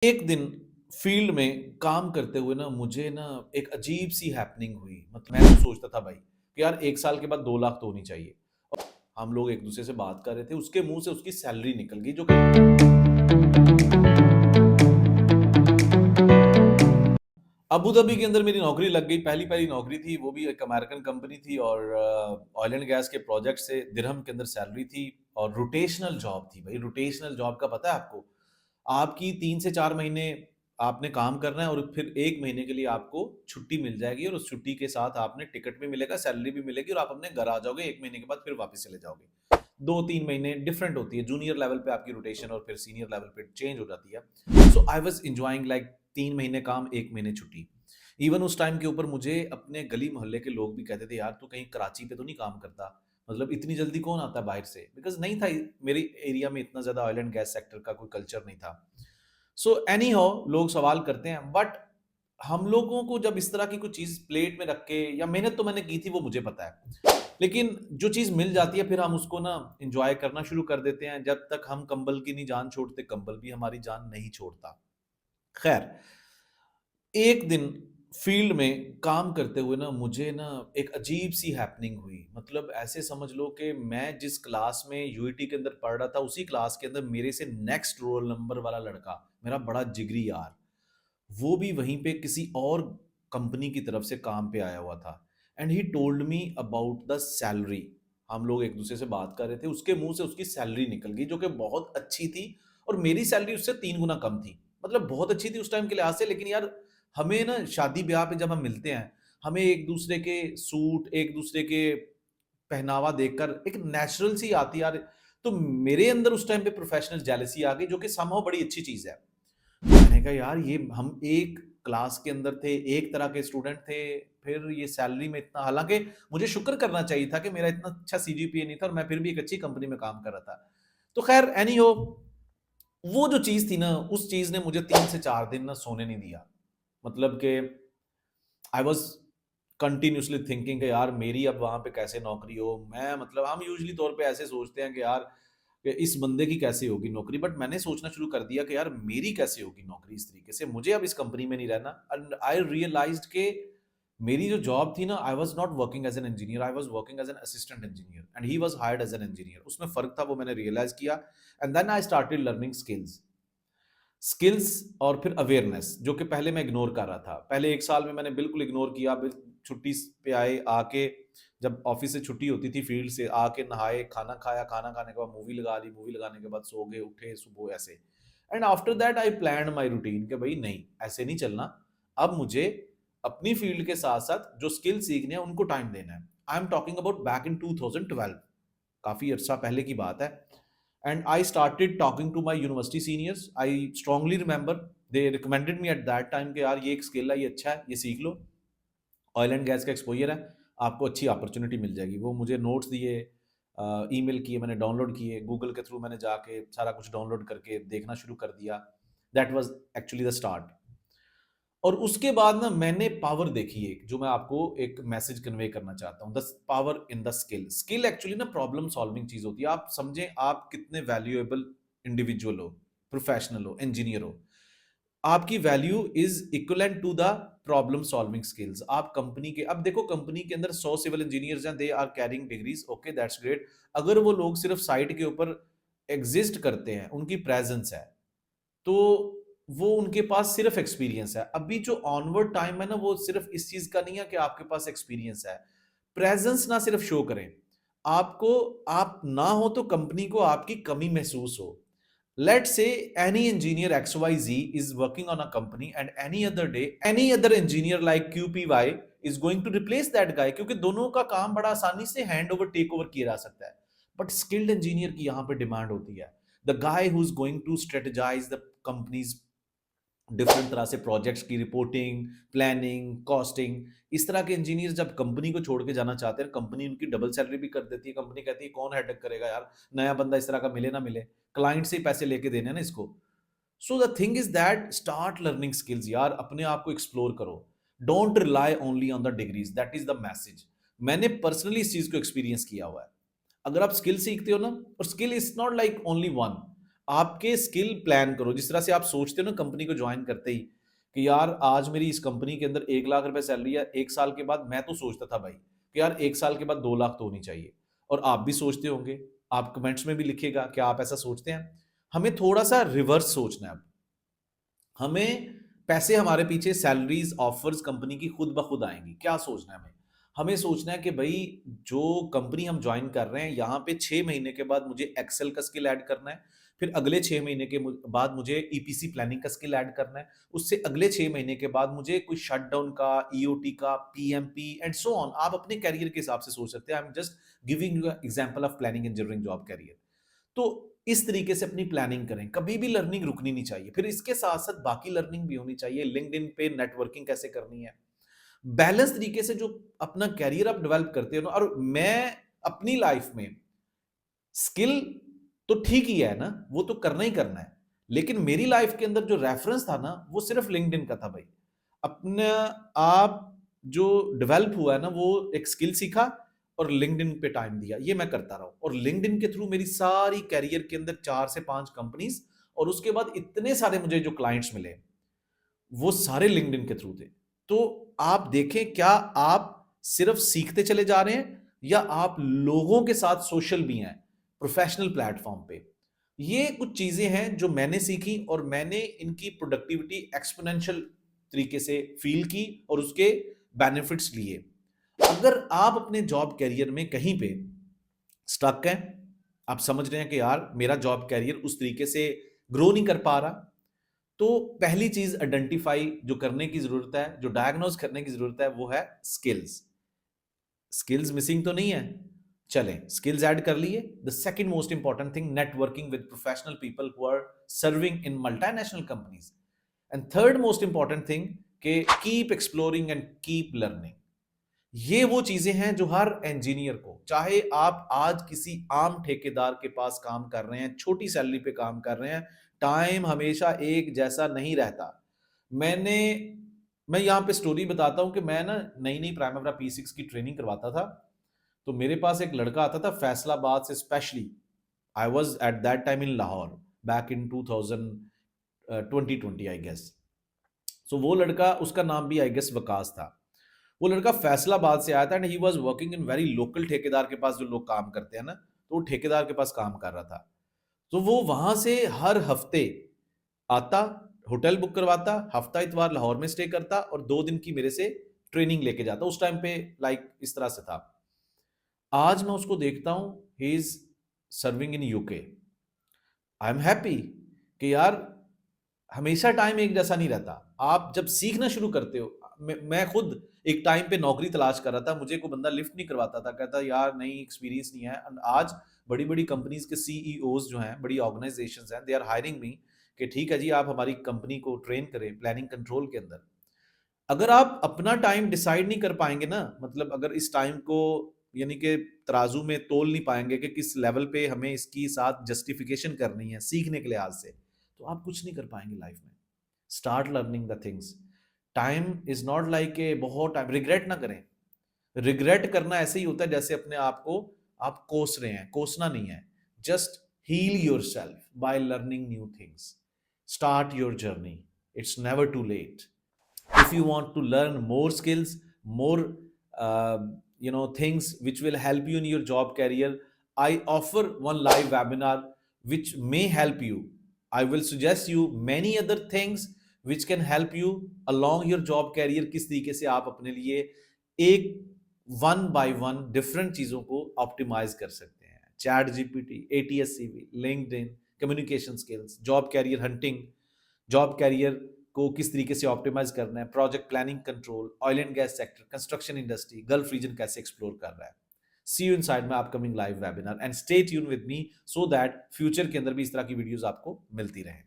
एक दिन फील्ड में काम करते हुए ना मुझे ना एक अजीब सी हैपनिंग हुई। मतलब मैं तो सोचता था भाई कि यार 1 साल के बाद 2 लाख तो होनी चाहिए। हम लोग एक दूसरे से बात कर रहे थे, उसके मुँह से उसकी सैलरी निकल गई जो कि अबू धाबी के अंदर मेरी नौकरी लग गई। पहली-पहली नौकरी थी, वो भी एक अमेरिकन कंपनी थी और ऑयल एंड गैस के प्रोजेक्ट से दिरहम के अंदर सैलरी थी और रोटेशनल जॉब थी। भाई रोटेशनल जॉब का पता है आपको? आपकी 3 से 4 महीने आपने काम करना है और फिर 1 महीने के लिए आपको छुट्टी मिल जाएगी और उस छुट्टी के साथ आपने टिकट भी मिलेगा, सैलरी भी मिलेगी और आप अपने घर आ जाओगे। 1 महीने के बाद फिर वापस चले जाओगे। 2-3 महीने डिफरेंट होती है। जूनियर लेवल पे आपकी रोटेशन और फिर सीनियर लेवल पे चेंज हो जाती है। सो आई वाज़ एन्जॉयिंग लाइक 3 महीने काम, 1 महीने छुट्टी। इवन उस टाइम के ऊपर मुझे अपने गली मोहल्ले के लोग भी कहते थे, यार तू कहीं कराची पे तो नहीं काम करता? मतलब इतनी जल्दी कौन आता है बाहर से? बिकॉज़ नहीं था मेरे एरिया में इतना ज़्यादा ऑयल एंड गैस सेक्टर का कोई कल्चर नहीं था। सो एनी हाउ लोग सवाल करते हैं, बट हम लोगों को जब इस तरह की कोई चीज़ प्लेट में रख के, या मेहनत तो मैंने की थी वो मुझे पता है। लेकिन जो चीज़ मिल जाती है फिर हम उसको ना एन्जॉय करना शुरू कर देते हैं। जब तक हम कंबल की नहीं जान छोड़ते, कंबल भी हमारी जान नहीं छोड़ता। खैर, एक दिन फील्ड में काम करते हुए ना मुझे ना एक अजीब सी हैपनिंग हुई। मतलब ऐसे समझ लो कि मैं जिस क्लास में यूईटी के अंदर पढ़ रहा था, उसी क्लास के अंदर मेरे से नेक्स्ट रोल नंबर वाला लड़का, मेरा बड़ा जिगरी यार, वो भी वहीं पे किसी और कंपनी की तरफ से काम पे आया हुआ था। And he told me about the salary. हम लोग एक दूसरे से बात कर रहे थे, उसके मुंह से उसकी सैलरी निकल गई जो कि बहुत अच्छी थी और मेरी सैलरी उससे 3 गुना कम थी। मतलब बहुत अच्छी थी उस टाइम के लिहाज से, लेकिन यार हमें ना शादी ब्याह पे जब हम मिलते हैं, हमें एक दूसरे के सूट, एक दूसरे के पहनावा देखकर एक नेचुरल सी आती है यार। तो मेरे अंदर उस टाइम पे प्रोफेशनल जेलसी आ गई जो कि समहाउ बड़ी अच्छी चीज है। मैंने कहा यार ये हम एक क्लास के अंदर थे, एक तरह के स्टूडेंट थे, फिर ये सैलरी में इतना, हालाँकि मुझे शुक्र करना चाहिए था कि मेरा इतना अच्छा सीजीपीए नहीं था और मैं फिर भी एक अच्छी कंपनी में काम कर रहा था। तो खैर एनी हो, वो जो चीज़ थी ना, उस चीज़ ने मुझे 3 से 4 दिन ना सोने नहीं दिया। मतलब कि आई वाज़ कंटिन्यूअसली थिंकिंग कि यार मेरी अब वहाँ पे कैसे नौकरी हो? मैं मतलब हम यूजुअली तौर पे ऐसे सोचते हैं कि यार कि इस बंदे की कैसे होगी नौकरी, बट मैंने सोचना शुरू कर दिया कि यार मेरी कैसे होगी नौकरी इस तरीके से? मुझे अब इस कंपनी में नहीं रहना। एंड आई रियलाइज्ड कि मेरी जो जॉब थी ना, I was not working as an engineer, I was working as an assistant engineer and he was hired as an engineer. उसमें फ़र्क था, वो मैंने रियलाइज़ किया and then I started learning skills. Skills और फिर अवेयरनेस, जो कि पहले मैं इग्नोर कर रहा था। पहले 1 साल में मैंने बिल्कुल इग्नोर किया। छुट्टी पे आए, आके जब ऑफ़िस से छुट्टी होती थी फील्ड से, आके नहाए, खाना खाया, खाना खाने के बाद मूवी लगा ली, मूवी लगाने के बाद सो गए, उठे सुबह ऐसे। And after that I planned my routine कि भई नहीं, ऐसे नहीं चलना। अब मुझे अपनी फील्ड के साथ-साथ जो स्किल सीखने हैं उनको टाइम देना है। I am talking about back in 2012, काफ़ी अर्सा पहले की बात है। And I started talking to my university seniors. I strongly remember they recommended me at that time कि यार ये एक स्किल है, ये अच्छा है, ये सीख लो। ऑयल एंड गैस का एक्सपोजर है, आपको अच्छी अपॉर्चुनिटी मिल जाएगी। वो मुझे नोट्स दिए, ईमेल किए, मैंने डाउनलोड किए, गूगल के थ्रू मैंने जाके सारा कुछ डाउनलोड करके देखना शुरू कर दिया। That was actually the start. और उसके बाद ना मैंने पावर देखी एक, जो मैं आपको एक मैसेज कन्वे करना चाहता हूँ, the power in the skill. Skill actually ना प्रॉब्लम सॉल्विंग चीज होती है। आप समझें आप कितने वैल्यूएबल इंडिविजुअल हो, प्रोफेशनल हो, इंजीनियर हो, आपकी value is equivalent to the problem solving skills. आप कंपनी के, अब देखो कंपनी के अंदर 100 सिविल इंजीनियर्स हैं, they are carrying degrees, okay that's great. अगर वो लोग सिर्फ साइट के ऊपर एग्जिस्ट करते हैं, उनकी प्रेजेंस है, तो वो उनके पास सिर्फ एक्सपीरियंस है। अभी जो ऑनवर्ड टाइम है ना, वो सिर्फ इस चीज का नहीं है कि आपके पास एक्सपीरियंस है। प्रेजेंस ना सिर्फ शो करें, आपको, आप ना हो तो कंपनी को आपकी कमी महसूस हो। Let's say any engineer XYZ is working on a company and any other day, any other engineer like QPY is going to replace that guy, क्योंकि दोनों का काम बड़ा आसानी से हैंड ओवर टेक ओवर किया जा सकता है। बट स्किल्ड इंजीनियर की यहां पे डिमांड होती है। The guy who is going to strategise the companies, different तरह से प्रोजेक्ट्स की रिपोर्टिंग, प्लानिंग, कॉस्टिंग। इस तरह के इंजीनियर जब कंपनी को छोड़ के जाना चाहते हैं, कंपनी उनकी डबल सैलरी भी कर देती है। कंपनी कहती है कौन हेडेक करेगा यार, नया बंदा इस तरह का मिले ना मिले, क्लाइंट से ही पैसे लेके देने हैं ना इसको। So the thing is that start learning skills यार, अपने आप को एक्सप्लोर करो। Don't rely only on the degrees, that is the message. मैंने पर्सनली इस चीज को एक्सपीरियंस किया हुआ है। अगर आप स्किल सीखते हो ना, और skill is not like only one, आपके स्किल प्लान करो। जिस तरह से आप सोचते हो ना कंपनी को ज्वाइन करते ही कि यार आज मेरी इस कंपनी के अंदर 1 लाख रुपए सैलरी है, 1 साल के बाद मैं तो सोचता था भाई कि यार 1 साल के बाद 2 लाख तो होनी चाहिए, और आप भी सोचते होंगे, आप कमेंट्स में भी लिखिएगा क्या आप ऐसा सोचते हैं? हमें थोड़ा-सा रिवर्स सोचना है अब। हमें पैसे हमारे पीछे सैलरीज ऑफर्स कंपनी की खुद ब खुद आएंगी। क्या सोचना है हमें? हमें सोचना है कि भाई जो कंपनी हम ज्वाइन कर रहे हैं यहाँ पे 6 महीने के बाद मुझे एक्सेल का स्किल ऐड करना है, फिर अगले 6 महीने के बाद मुझे ईपीसी प्लानिंग का स्किल ऐड करना है, उससे अगले 6 महीने के बाद मुझे कोई शटडाउन का, ईओटी का, पीएमपी एंड सो ऑन। आप अपने कैरियर के हिसाब से सोच सकते हैं। I am just giving you example of planning engineering job career. तो इस तरीके से अपनी प्लानिंग करें, कभी भी लर्निंग रुकनी नहीं चाहिए। फिर इसके साथ-साथ बाकी लर्निंग भी होनी चाहिए, लिंक्डइन पे नेटवर्किंग कैसे करनी है। बैलेंस तरीके से जो अपना करियर आप डेवलप करते हो ना, और मैं अपनी लाइफ में स्किल तो ठीक ही है ना, वो तो करना ही करना है। लेकिन मेरी लाइफ के अंदर जो रेफरेंस था ना, वो सिर्फ लिंक्डइन का था भाई। अपना आप जो डेवलप हुआ है ना, वो एक स्किल सीखा और लिंक्डइन पे टाइम दिया, ये मैं करता रहा हूं। और लिंक्डइन के थ्रू मेरी सारी कैरियर के अंदर 4 से 5 कंपनीज, और उसके बाद इतने सारे मुझे जो क्लाइंट्स मिले, वो सारे लिंक्डइन के थ्रू थे। तो आप देखें क्या आप सिर्फ सीखते चले जा रहे हैं, या आप लोगों के साथ सोशल भी हैं प्रोफेशनल प्लेटफॉर्म पे। ये कुछ चीजें हैं जो मैंने सीखी, और मैंने इनकी प्रोडक्टिविटी एक्सपोनेंशियल तरीके से फील की और उसके बेनिफिट्स लिए। अगर आप अपने जॉब कैरियर में कहीं पे स्टक हैं, आप समझ रहे हैं कि यार मेरा जॉब कैरियर उस तरीके से ग्रो नहीं कर पा रहा, तो पहली चीज आइडेंटिफाई जो करने की जरूरत है, जो डायग्नोज करने की जरूरत है, वो है स्किल्स। स्किल्स मिसिंग तो नहीं है, चलें स्किल्स ऐड कर लिए। The second most important thing, networking with professional people who are serving in multinational companies. And third most important thing के keep exploring and keep learning. ये वो चीजें हैं जो हर इंजीनियर को, चाहे आप आज किसी आम ठेकेदार के पास काम कर रहे हैं, छोटी सैलरी पे काम कर रहे हैं, टाइम हमेशा एक जैसा नहीं रहता। मैंने मैं यहाँ पे स्टोरी बताता हूँ कि मैं ना नई नई प्राइमेरा P6 की ट्रेनिंग करवाता था। तो मेरे पास एक लड़का आता था फैसलाबाद से specially. I was at that time in Lahore, back in 2020 I guess. So वो लड़का, उसका नाम भी आई गेस वकास था। वो लड़का फैसलाबाद से आया था and he was working in very local ठेकेदार के पास, जो लोग काम करते हैं ना, तो वो ठेकेदार के पास काम कर रहा था। तो वो वहां से हर हफ्ते आता, होटल बुक करवाता, हफ्ता इतवार लाहौर में स्टे करता, और 2 दिन की मेरे से ट्रेनिंग लेके जाता। उस टाइम पे लाइक इस तरह से था। आज मैं उसको देखता हूं, he is serving in UK. I am happy कि यार हमेशा टाइम एक जैसा नहीं रहता। आप जब सीखना शुरू करते हो, मैं खुद एक टाइम पे नौकरी तलाश कर रहा था, मुझे कोई बंदा लिफ्ट नहीं करवाता था, कहता यार नहीं एक्सपीरियंस नहीं है। And आज बड़ी बड़ी कंपनीज के सीईओज जो हैं, बड़ी ऑर्गेनाइजेशंस हैं, दे आर हायरिंग मी कि ठीक है जी आप हमारी कंपनी को ट्रेन करें प्लानिंग कंट्रोल के अंदर। अगर आप अपना टाइम डिसाइड नहीं कर पाएंगे ना, मतलब अगर इस टाइम को यानी कि तराजू में तोल नहीं पाएंगे कि किस लेवल पे हमें इसकी साथ जस्टिफिकेशन करनी है सीखने के लिहाज से, तो आप कुछ नहीं कर पाएंगे लाइफ में। Start learning the things. Time is not like a बहुत टाइम, रिग्रेट ना करें। रिग्रेट करना ऐसे ही होता है जैसे अपने आप को आप कोस रहे हैं, कोसना नहीं है। Just heal yourself by learning new things. Start your journey, it's never too late. If you want to learn more skills, more things which will help you in your job career, I offer one live webinar which may help you. I will suggest you many other things which can help you along your job career। किस तरीके से आप अपने लिए एक 1 by 1 different चीजों को optimise कर सकते हैं। Chat GPT, ATS CV, LinkedIn, communication skills, job career hunting, job career को किस तरीके से ऑप्टिमाइज करना है, project planning control, oil and gas sector, construction industry, Gulf region कैसे एक्सप्लोर कर रहा है। See you inside my upcoming live webinar and stay tune with me so that future के अंदर भी इस तरह की वीडियोस आपको मिलती रहें।